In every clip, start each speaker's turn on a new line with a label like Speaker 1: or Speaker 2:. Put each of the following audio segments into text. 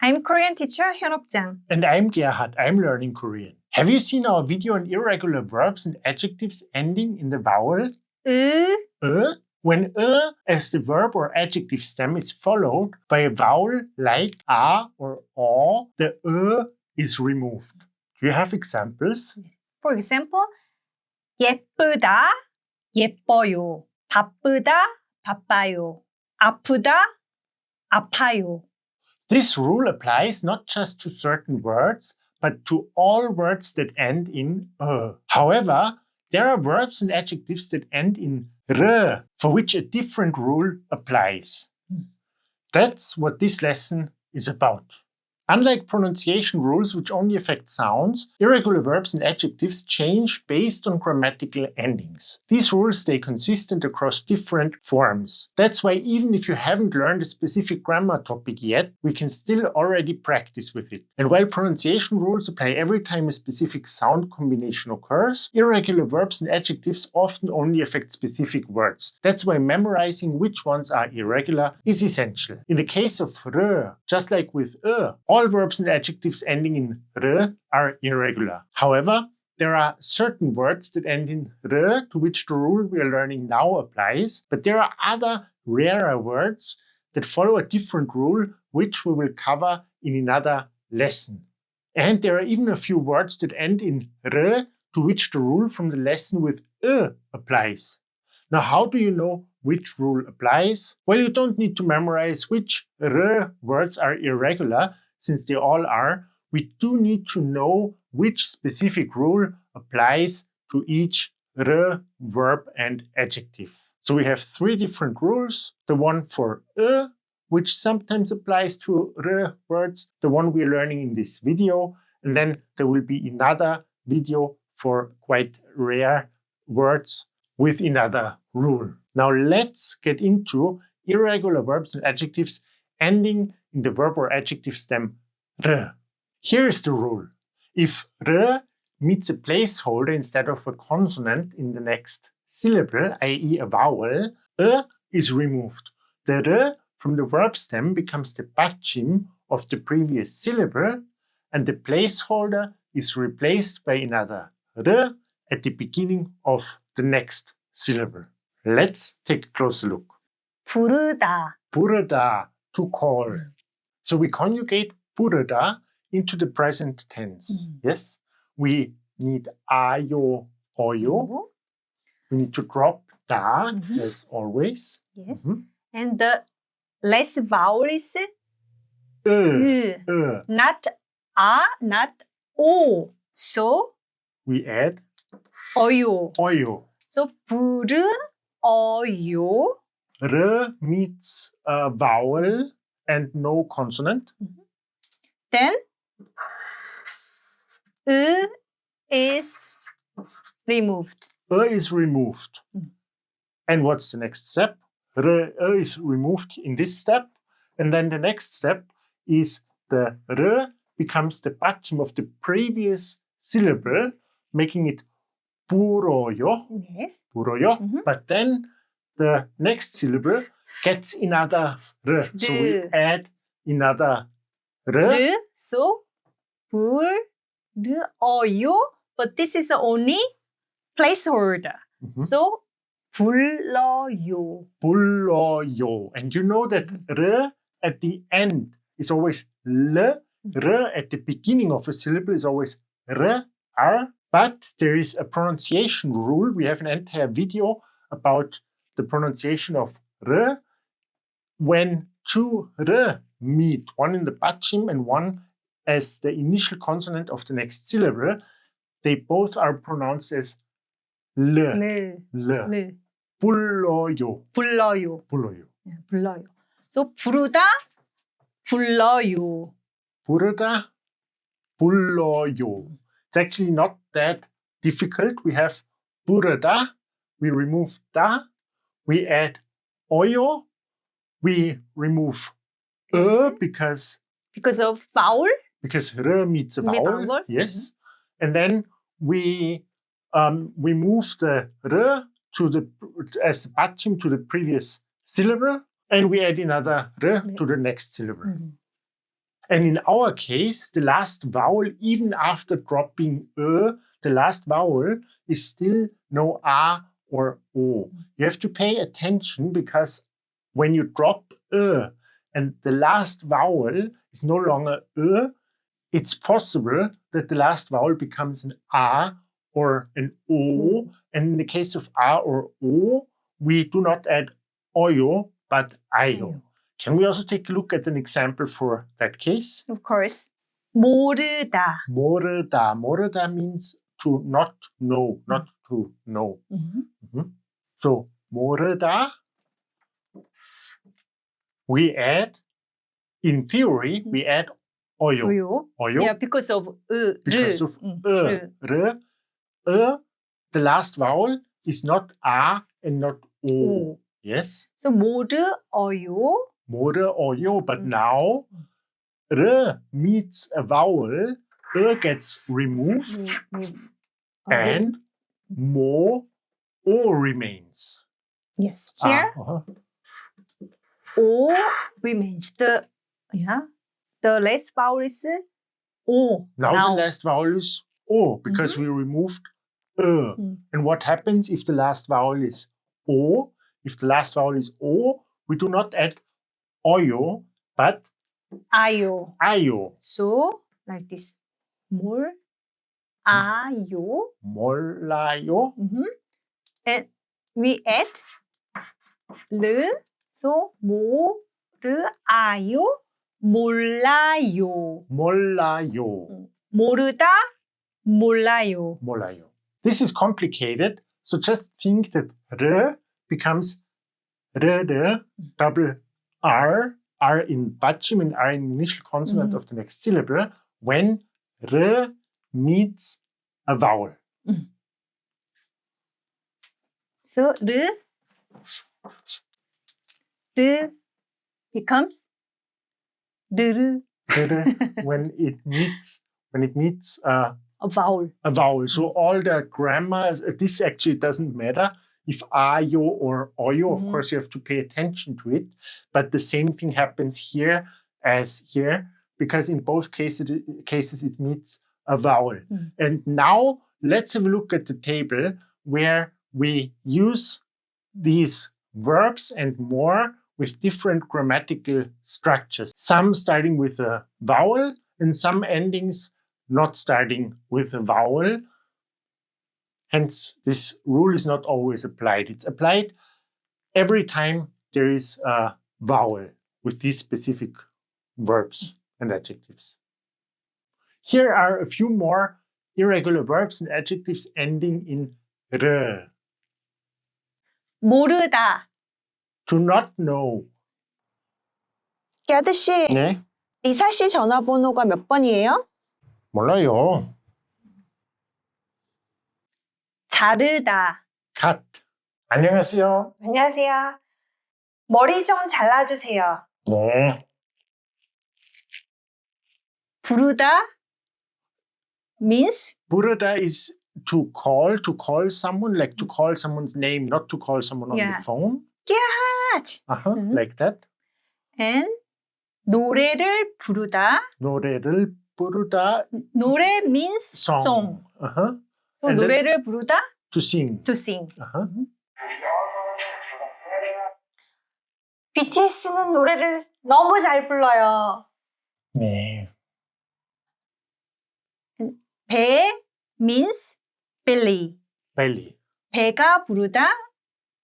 Speaker 1: I'm Korean teacher Hyunok-jang.
Speaker 2: And I'm Gerhard. I'm learning Korean. Have you seen our video on irregular verbs and adjectives ending in the vowel When as the verb or adjective stem is followed by a vowel like a or o, the is removed. Do you have examples?
Speaker 1: For example, 예쁘다, 예뻐요. 바쁘다, 바빠요. 아프다, 아파요.
Speaker 2: This rule applies not just to certain words, but to all words that end in However, there are verbs and adjectives that end in r, for which a different rule applies. That's what this lesson is about. Unlike pronunciation rules, which only affect sounds, irregular verbs and adjectives change based on grammatical endings. These rules stay consistent across different forms. That's why even if you haven't learned a specific grammar topic yet, we can still already practice with it. And while pronunciation rules apply every time a specific sound combination occurs, irregular verbs and adjectives often only affect specific words. That's why memorizing which ones are irregular is essential. In the case of r, just like with all verbs and adjectives ending in r are irregular. However, there are certain words that end in r to which the rule we are learning now applies, but there are other rarer words that follow a different rule which we will cover in another lesson. And there are even a few words that end in r to which the rule from the lesson with applies. Now, how do you know which rule applies? Well, you don't need to memorize which r words are irregular, since they all are. We do need to know which specific rule applies to each r verb and adjective. So we have three different rules. The one for which sometimes applies to r words, the one we're learning in this video, and then there will be another video for quite rare words with another rule. Now let's get into irregular verbs and adjectives ending in the verb or adjective stem r. Here is the rule. If r meets a placeholder instead of a consonant in the next syllable, i.e. a vowel, is removed. The r from the verb stem becomes the bachim of the previous syllable, and the placeholder is replaced by another r at the beginning of the next syllable. Let's take a closer look.
Speaker 1: 부르다.
Speaker 2: 부르다, to call. So we conjugate 부르다 into the present tense. Yes? We need 아요, 어요. We need to drop da, as always.
Speaker 1: Yes. And the last vowel is not a, not o. So
Speaker 2: we add
Speaker 1: 어요.
Speaker 2: 어요.
Speaker 1: So 부르어요.
Speaker 2: R meets a vowel and no consonant.
Speaker 1: Then is removed.
Speaker 2: Is removed. And what's the next step? Is removed in this step. And then the next step is the r becomes the bachim of the previous syllable, making it 부러요.
Speaker 1: Yes.
Speaker 2: 부러요. But then the next syllable gets another r. So we add another r.
Speaker 1: So 부르어요. But this is only placeholder. So 불러요.
Speaker 2: 불러요. And you know that r at the end is always l. R at the beginning of a syllable is always r. But there is a pronunciation rule. We have an entire video about the pronunciation of r. When two r meet, one in the bachim and one as the initial consonant of the next syllable, they both are pronounced as l.
Speaker 1: 네.
Speaker 2: 불러요.
Speaker 1: 불러요.
Speaker 2: 불러요.
Speaker 1: 불러요. So 부르다, 불러요.
Speaker 2: 부르다, 불러요. It's actually not that difficult. We have 부르다, we remove da, we add 어요, we remove because
Speaker 1: of vowel?
Speaker 2: Because r meets a vowel. Yes. And then we move the r as bachim to the previous syllable, and we add another r to the next syllable. And in our case, the last vowel, even after dropping the last vowel is still no A or O. You have to pay attention because when you drop and the last vowel is no longer it's possible that the last vowel becomes an A or an O. And in the case of A or O, we do not add oyo, but ayo. Can we also take a look at an example for that case?
Speaker 1: Of course. 모르다.
Speaker 2: 모르다. 모르다 means to not know, not to know. So, 모르다, we add, in theory, we add oyo.
Speaker 1: 오요. Yeah, because of
Speaker 2: Because of the last vowel is not A and not O. Yes?
Speaker 1: So 모르어요.
Speaker 2: 모르어요. But now, R meets a vowel, gets removed, and O remains.
Speaker 1: Yes. Here, O remains. The last vowel is O.
Speaker 2: Now the last vowel is O because we removed And what happens if the last vowel is O? If the last vowel is O, we do not add oyo, but
Speaker 1: 아요.
Speaker 2: ayo.
Speaker 1: So, like this. 아요.
Speaker 2: 몰라요.
Speaker 1: And we add 르, so 모르아요, 몰라요.
Speaker 2: 몰라요.
Speaker 1: 모르다, 몰라요.
Speaker 2: 몰라요. This is complicated, so just think that R becomes R, double R in 받침 and R in initial consonant of the next syllable when R meets a vowel.
Speaker 1: So 르 becomes 르르.
Speaker 2: when it meets a
Speaker 1: vowel.
Speaker 2: So all the grammar, this actually doesn't matter. If ayo or oyo, of course, you have to pay attention to it. But the same thing happens here as here, because in both cases it meets a vowel. And now let's have a look at the table where we use these verbs and more with different grammatical structures. Some starting with a vowel and some endings not starting with a vowel. Hence, this rule is not always applied. It's applied every time there is a vowel with these specific verbs and adjectives. Here are a few more irregular verbs and adjectives ending in r.
Speaker 1: 모르다.
Speaker 2: To not know.
Speaker 1: 아저씨,
Speaker 2: 네?
Speaker 1: 리사 씨 전화번호가 몇 번이에요?
Speaker 2: 몰라요.
Speaker 1: 자르다.
Speaker 2: cut. 안녕하세요.
Speaker 1: 안녕하세요. 머리 좀 잘라주세요.
Speaker 2: 네.
Speaker 1: 부르다 means
Speaker 2: 부르다 is to call someone, like to call someone's name, not to call someone on the phone.
Speaker 1: 깨하지.
Speaker 2: Like that.
Speaker 1: And 노래를 부르다.
Speaker 2: 노래를 부르다.
Speaker 1: 노래 means song. So
Speaker 2: And
Speaker 1: 노래를 부르다.
Speaker 2: To sing.
Speaker 1: To sing. BTS는 노래를 너무 잘 불러요.
Speaker 2: 네.
Speaker 1: 배 means belly.
Speaker 2: belly.
Speaker 1: 배가 부르다.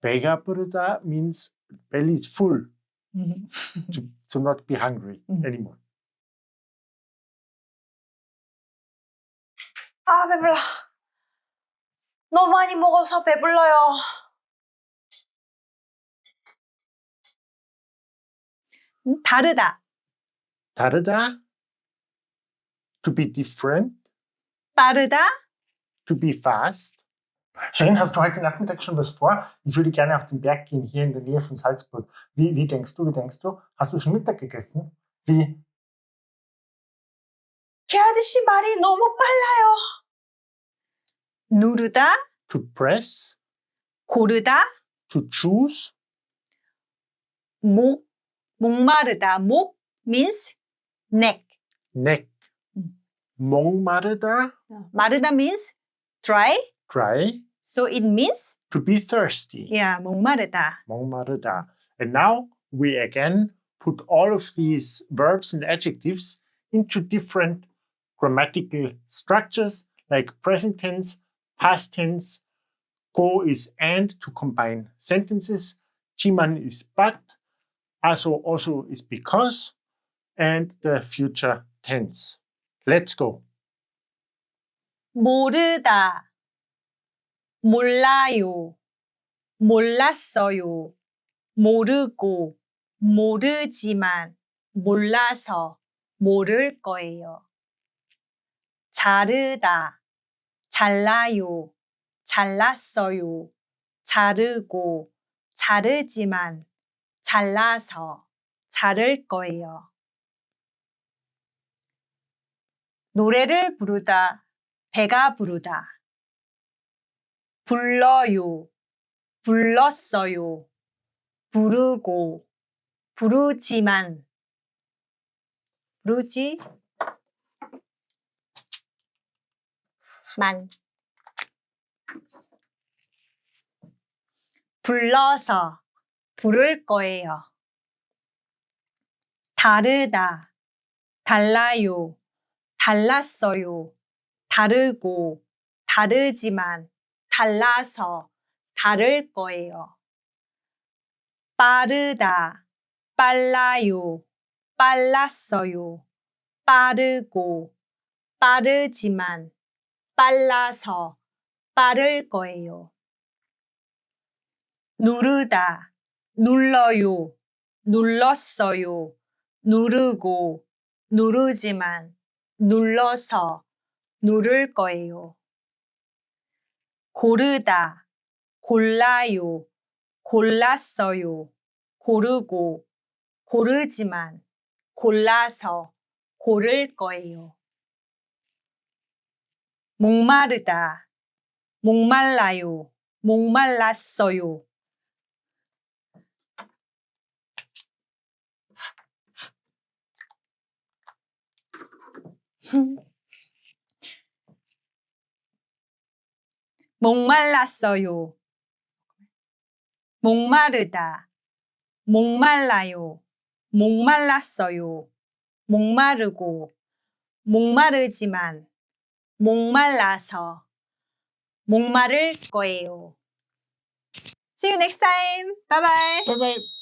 Speaker 2: 배가 부르다 means belly is full. to not be hungry anymore.
Speaker 1: 아, 배불러. 너무 많이 먹어서 배불러요. 다르다.
Speaker 2: 다르다. To be different.
Speaker 1: 빠르다.
Speaker 2: To be fast. Jane, hast du heute Nachmittag schon was vor? Ich würde gerne auf den Berg gehen, hier in der Nähe von Salzburg. Wie denkst du? Hast du schon Mittag gegessen? Wie?
Speaker 1: 그 아저씨 말이 너무 빨라요. 누르다.
Speaker 2: To press.
Speaker 1: 고르다.
Speaker 2: To choose.
Speaker 1: 목마르다. 목 means neck.
Speaker 2: neck. 목마르다,
Speaker 1: 마르다 means dry.
Speaker 2: dry,
Speaker 1: So it means
Speaker 2: to be thirsty.
Speaker 1: 목마르다.
Speaker 2: 목마르다. And now we again put all of these verbs and adjectives into different grammatical structures like present tense, past tense. Go is and to combine sentences. 지만 is but. also is because. And the future tense. Let's go.
Speaker 1: 모르다. 몰라요. 몰랐어요. 모르고, 모르지만, 몰라서, 모를 거예요. 자르다. 잘라요. 잘랐어요. 자르고, 자르지만, 잘라서, 자를 거예요. 노래를 부르다, 배가 부르다. 불러요, 불렀어요. 부르고, 부르지만, 불러서, 부를 거예요. 다르다, 달라요. 달랐어요. 다르고, 다르지만, 달라서, 다를 거예요. 빠르다, 빨라요. 빨랐어요. 빠르고, 빠르지만, 빨라서, 빠를 거예요. 누르다, 눌러요. 눌렀어요. 누르고, 누르지만, 눌러서 누를 거예요. 고르다, 골라요. 골랐어요. 고르고, 고르지만, 골라서 고를 거예요. 목마르다, 목말라요. 목말랐어요. 목말랐어요. 목마르다. 목말라요. 목말랐어요. 목마르고. 목마르지만. 목말라서. 목마를 거예요. See you next time. Bye bye.
Speaker 2: Bye bye.